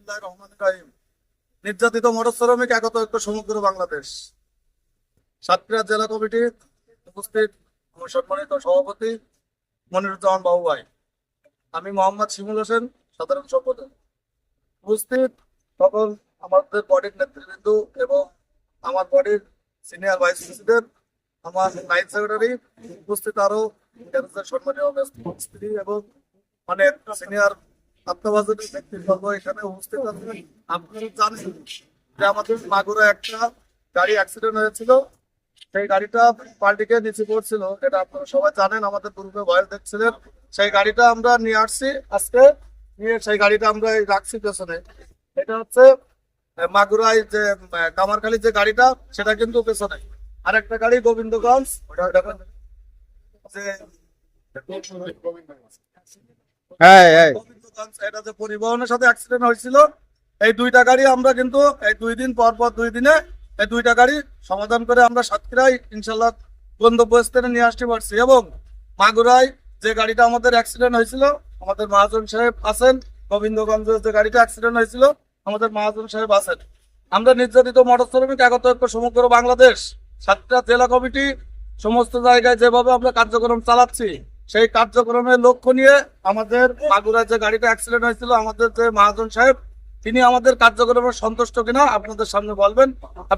বিসমিল্লাহির রহমানির রহিম। নির্যাতিত মোটর শ্রমিক একতা ঐক্য সমগ্র বাংলাদেশ সাতক্ষীরা জেলা কমিটি উপস্থিত আমার সম্মানিত সভাপতি মনিরুজ্জামান বাবু ভাই, আমি মোহাম্মদ শিমুল হোসেন সাধারণ সম্পাদক, উপস্থিত সকল আমাদের বডির নেতৃবৃন্দ এবং আমার বডির সিনিয়র ভাইস প্রেসিডেন্ট, আমার নাইট সেক্রেটারি, উপস্থিত আরো সম্মানীয় স্ত্রী এবং অনেক সিনিয়র আত্মবাজার ব্যক্তিবর্গ এখানে উপস্থিত আছেন। আপনারা জানেন যে আমাদের মাগুরা একটা গাড়ি অ্যাক্সিডেন্ট হয়েছিল, সেই গাড়িটা পাল্টিকে নিচে পড়ছিল, এটা আপনারা সবাই জানেন, আমাদের পূর্বে ভয়েস দেখছিলেন। সেই গাড়িটা আমরা নিয়ে আসছি, আজকে নিয়ে সেই গাড়িটা আমরা রাখছি পেছনে। এটা হচ্ছে মাগুরায় যে কামারখালী যে গাড়িটা, সেটা কিন্তু পেছনে। আর একটা গাড়ি গোবিন্দগঞ্জ, যে গোবিন্দগঞ্জ, এটা যে পরিবহনের সাথে অ্যাক্সিডেন্ট হয়েছিল, এই দুইটা গাড়ি আমরা কিন্তু এই 2 দিন পর 2 দিনে এই দুইটা গাড়ি সমাধান করে আমরা সাতক্ষীরায় ইনশাল্লাহ গন্তব্যস্থানে নিয়ে আসতে পারছি। এবং মাগুরায় যে গাড়িটা আমাদের অ্যাক্সিডেন্ট হয়েছিল, আমাদের মহাজন সাহেব আছেন। গোবিন্দগঞ্জের যে গাড়িটা অ্যাক্সিডেন্ট হয়েছিল, আমাদের মহাজন সাহেব আছেন। আমরা নির্যাতিত মোটর শ্রমিক একতা ঐক্য সমগ্র বাংলাদেশ সাতক্ষীরা জেলা কমিটি সমস্ত জায়গায় যেভাবে আমরা কার্যক্রম চালাচ্ছি, সেই কার্যক্রমের লক্ষ্য নিয়ে আমাদের মাগুরায় যে গাড়িটা অ্যাক্সিডেন্ট হয়েছিল, আমাদের যে মহাজন সাহেব, তিনি আমাদের কার্যক্রমে সন্তুষ্ট কিনা আপনাদের সামনে বলবেন।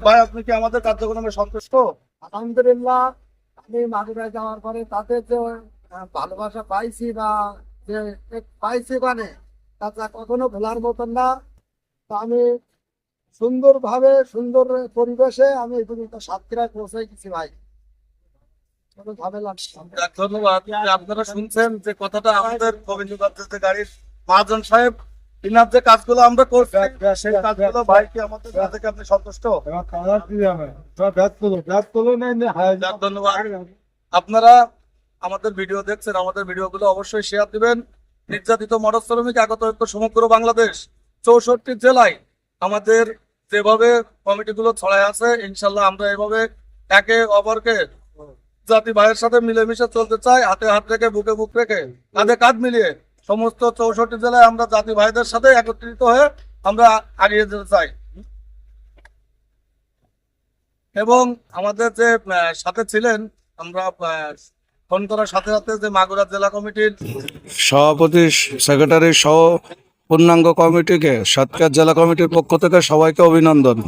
ভাই, আপনি কি আমাদের কার্যক্রমে সন্তুষ্ট? আলহামদুলিল্লাহ, আমি মাগুরায় যাওয়ার পরে তাদের যে ভালোবাসা পাইছি বা যে পাইছি, মানে তা কখনো ভোলার মতন না। তো আমি সুন্দরভাবে সুন্দর পরিবেশে আমি এই পর্যন্ত সাতক্ষীরায় পৌঁছে গেছি ভাই, কোনো ঝামেলা নেই। ধন্যবাদ। আপনারা শুনছেন যে কথাটা, আমাদের গোবিন্দগঞ্জের যে গাড়ির মহাজন সাহেব, তিনার যে কাজগুলো আমরা করছি, সেই কাজগুলো ভাই কি আমাদের কাছ থেকে আপনি সন্তুষ্ট? ধন্যবাদ। আপনারা আমাদের ভিডিও দেখছেন, আমাদের ভিডিওগুলো অবশ্যই শেয়ার দিবেন। নির্যাতিত মোটর শ্রমিক একতা ঐক্য সমগ্র বাংলাদেশ 64 জেলায় আমাদের যেভাবে কমিটিগুলো ছড়ায় আছে, ইনশাল্লাহ আমরা এভাবে একে অপরকে জাতি ভাইয়ের সাথে মিলেমিশে চলতে চাই, হাতে হাত রেখে বুকে বুক রেখে কাঁধে কাঁধ মিলিয়ে সমস্ত 64 জেলায় আমরা জাতি ভাইদের সাথে একত্রিত হয়ে আমরা এগিয়ে যেতে চাই। এবং আমাদের যে সাথে ছিলেন, আমরা ফোন করার সাথে সাথে যে মাগুরা জেলা কমিটির সভাপতি, সেক্রেটারি সহ পূর্ণাঙ্গ কমিটিকে সাতক্ষীরা জেলা কমিটির পক্ষ থেকে সবাইকে অভিনন্দন।